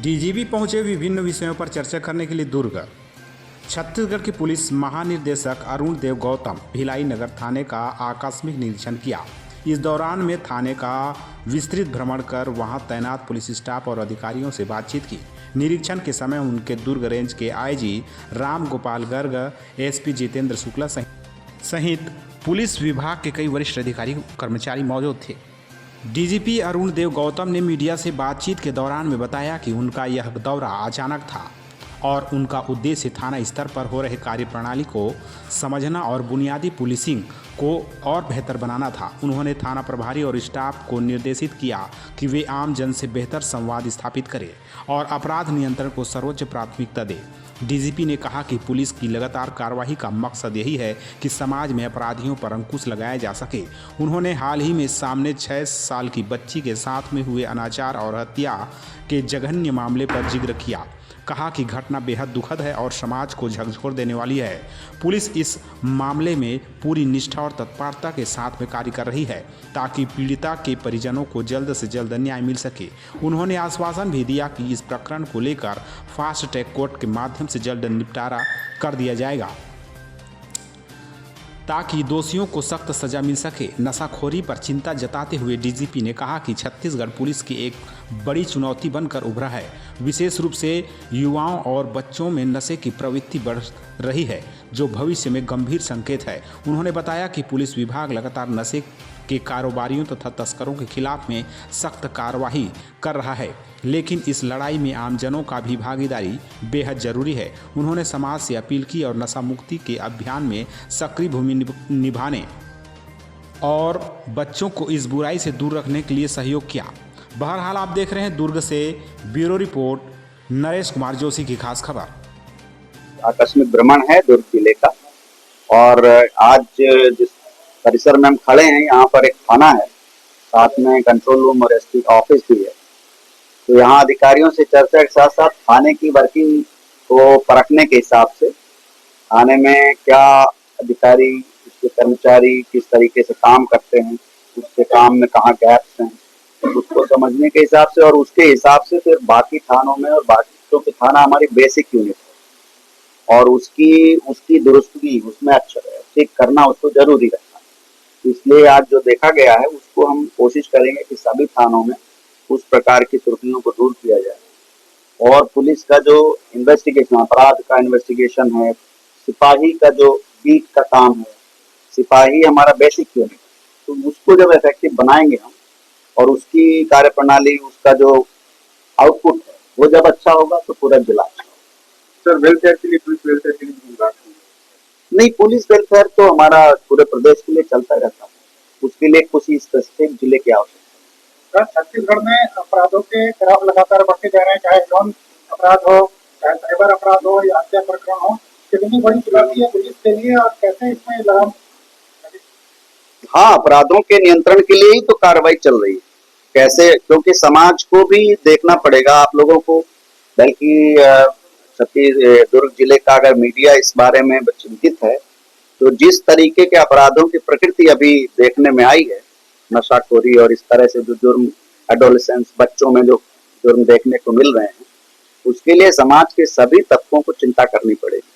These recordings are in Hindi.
डीजीपी पहुंचे विभिन्न विषयों पर चर्चा करने के लिए दुर्ग। छत्तीसगढ़ की पुलिस महानिदेशक अरुण देव गौतम भिलाई नगर थाने का आकस्मिक निरीक्षण किया। इस दौरान में थाने का विस्तृत भ्रमण कर वहां तैनात पुलिस स्टाफ और अधिकारियों से बातचीत की। निरीक्षण के समय उनके दुर्ग रेंज के आईजी राम गोपाल गर्ग, एसपी जितेंद्र शुक्ला सहित पुलिस विभाग के कई वरिष्ठ अधिकारी कर्मचारी मौजूद थे। डीजीपी अरुण देव गौतम ने मीडिया से बातचीत के दौरान में बताया कि उनका यह दौरा अचानक था और उनका उद्देश्य थाना स्तर पर हो रहे कार्यप्रणाली को समझना और बुनियादी पुलिसिंग को और बेहतर बनाना था। उन्होंने थाना प्रभारी और स्टाफ को निर्देशित किया कि वे आम जन से बेहतर संवाद स्थापित करें और अपराध नियंत्रण को सर्वोच्च प्राथमिकता दें। डीजीपी ने कहा कि पुलिस की लगातार कार्रवाई का मकसद यही है कि समाज में अपराधियों पर अंकुश लगाया जा सके। उन्होंने हाल ही में सामने 6 साल की बच्ची के साथ में हुए अनाचार और हत्या के जघन्य मामले पर जिक्र किया। कहा कि घटना बेहद दुखद है और समाज को झकझोर देने वाली है। पुलिस इस मामले में पूरी निष्ठा और तत्परता के साथ में कार्य कर रही है ताकि पीड़िता के परिजनों को जल्द से जल्द न्याय मिल सके। उन्होंने आश्वासन भी दिया कि इस प्रकरण को लेकर फास्ट ट्रैक कोर्ट के माध्यम से जल्द निपटारा कर दिया जाएगा ताकि दोषियों को सख्त सजा मिल सके। नशाखोरी पर चिंता जताते हुए डीजीपी ने कहा कि छत्तीसगढ़ पुलिस की एक बड़ी चुनौती बनकर उभरा है। विशेष रूप से युवाओं और बच्चों में नशे की प्रवृत्ति बढ़ रही है, जो भविष्य में गंभीर संकेत है। उन्होंने बताया कि पुलिस विभाग लगातार नशे के कारोबारियों तथा तस्करों के खिलाफ में सख्त कार्रवाई कर रहा है, लेकिन इस लड़ाई में आमजनों का भी भागीदारी बेहद जरूरी है। उन्होंने समाज से अपील की और नशा मुक्ति के अभियान में सक्रिय भूमिका निभाने और बच्चों को इस बुराई से दूर रखने के लिए सहयोग किया। बहरहाल आप देख रहे हैं दुर्ग से ब्यूरो रिपोर्ट, नरेश कुमार जोशी की खास खबर। आकस्मिक भ्रमण है दुर्ग जिले का और आज जिस परिसर में हम खड़े हैं यहाँ पर एक थाना है, साथ में कंट्रोल रूम और एसपी का ऑफिस भी है। तो यहाँ अधिकारियों से चर्चा के साथ साथ थाने की वर्किंग को परखने के हिसाब से थाने में क्या अधिकारी, उसके कर्मचारी किस तरीके से काम करते हैं, उसके काम में कहाँ गैप्स हैं, उसको समझने के हिसाब से और उसके हिसाब से फिर बाकी थानों में और बाकी क्योंकि थाना हमारी बेसिक यूनिट है और उसकी दुरुस्ती उसमें अच्छा ठीक करना उसको जरूरी रखना। इसलिए आज जो देखा गया है उसको हम कोशिश करेंगे कि सभी थानों में उस प्रकार की त्रुटियों को दूर किया जाए और पुलिस का जो इन्वेस्टिगेशन, अपराध का इन्वेस्टिगेशन है, सिपाही का जो बीट का काम है, सिपाही हमारा बेसिक यूनिट, तो उसको जब इफेक्टिव बनाएंगे हम और उसकी कार्यप्रणाली, उसका जो आउटपुट है वो जब अच्छा होगा तो पूरा जिला अच्छा होगा। सर, वेलफेयर के लिए पुलिस वेलफेयर के लिए नहीं, पुलिस वेलफेयर तो हमारा पूरे प्रदेश के लिए चलता रहता है, उसके लिए कुछ स्पेसिफिक जिले की आवश्यकता है। छत्तीसगढ़ में अपराधों के खिलाफ लगातार बढ़ते जा रहे हैं, चाहे यौन अपराध हो, चाहे साइबर अपराध हो या हत्या प्रकरण हो। कितनी बड़ी चुनौती है पुलिस के लिए और कैसे इसमें लगाम? हाँ, अपराधों के नियंत्रण के लिए ही तो कार्रवाई चल रही है। कैसे, क्योंकि समाज को भी देखना पड़ेगा आप लोगों को, बल्कि दुर्ग जिले का अगर मीडिया इस बारे में चिंतित है तो जिस तरीके के अपराधों की प्रकृति अभी देखने में आई है, नशाखोरी और इस तरह से जो जुर्म एडोलेसेंस बच्चों में जो जुर्म देखने को मिल रहे हैं, उसके लिए समाज के सभी तत्वों को चिंता करनी पड़ेगी।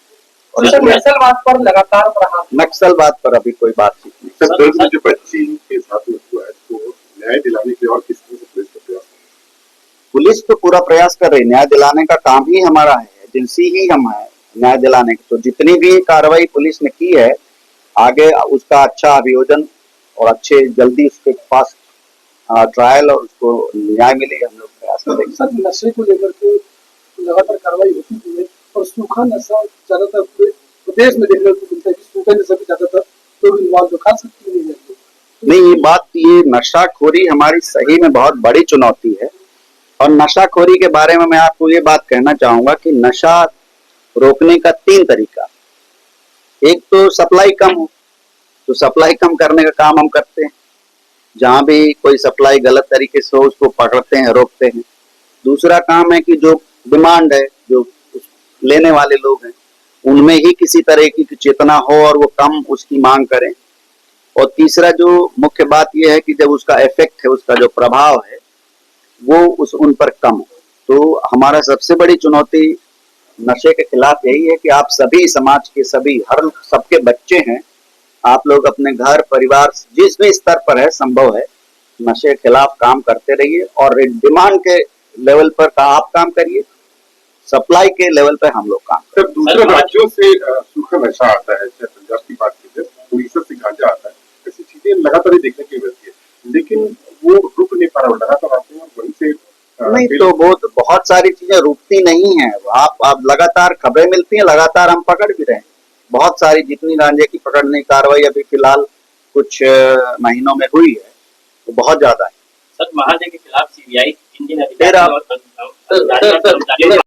और नक्सलवाद पर लगातार नक्सलवाद पर अभी कोई बातचीत नहीं। जो बच्ची के साथ हुआ है तो न्याय दिलाने के और किस तरह से पुलिस का प्रयास? पुलिस तो पूरा प्रयास कर रही, न्याय दिलाने का काम ही हमारा है, एजेंसी ही हम है न्याय दिलाने की। तो जितनी भी कार्रवाई पुलिस ने की है, आगे उसका अच्छा अभियोजन और अच्छे जल्दी उसके पास ट्रायल और उसको न्याय मिलेगा, हम लोग प्रयास करेंगे। सर, नशे को लेकर के लगातार कार्रवाई होती है और सूखा नशा ज्यादातर प्रदेश में देखने को मिलता है कि सूखा नशा भी ज्यादातर तो इन्वॉल्व खा सकती है। नहीं, ये नशाखोरी हमारी सही में बहुत बड़ी चुनौती है और नशाखोरी के बारे में मैं आपको ये बात कहना चाहूंगा कि नशा रोकने का 3 तरीका। एक तो सप्लाई कम हो, तो सप्लाई कम करने का काम हम करते हैं, जहां भी कोई सप्लाई गलत तरीके से हो उसको पकड़ते हैं, रोकते हैं। दूसरा काम है कि जो डिमांड है, जो लेने वाले लोग हैं, उनमें ही किसी तरह की चेतना हो और वो कम उसकी मांग करें। और तीसरा जो मुख्य बात यह है कि जब उसका इफेक्ट है, उसका जो प्रभाव है वो उन पर कम हो। तो हमारा सबसे बड़ी चुनौती नशे के खिलाफ यही है कि आप सभी समाज के सभी हर सबके बच्चे हैं, आप लोग अपने घर परिवार जिस भी स्तर पर है संभव है नशे के खिलाफ काम करते रहिए और डिमांड के लेवल पर आप काम करिए, सप्लाई के लेवल पर हम लोग काम सर दूसरे राज्यों से सूखा नशा आता है, चाहे पंजाब की बात कीजिए, उड़ीसा से गांजा आता है, ऐसी चीजें लगातार देखने की मिलती है, लेकिन वो रुक नहीं पा रहा, लगातार आते हैं वहीं से नहीं तो बहुत सारी चीजें रुकती नहीं है। आप लगातार खबरें मिलती हैं, लगातार हम पकड़ भी रहे हैं। बहुत सारी जितनी गांजे की पकड़ने की कार्रवाई अभी फिलहाल कुछ महीनों में हुई है तो बहुत ज्यादा है। सर महाजन के खिलाफ सीबीआई इंडियन फिर अधिकारी आप और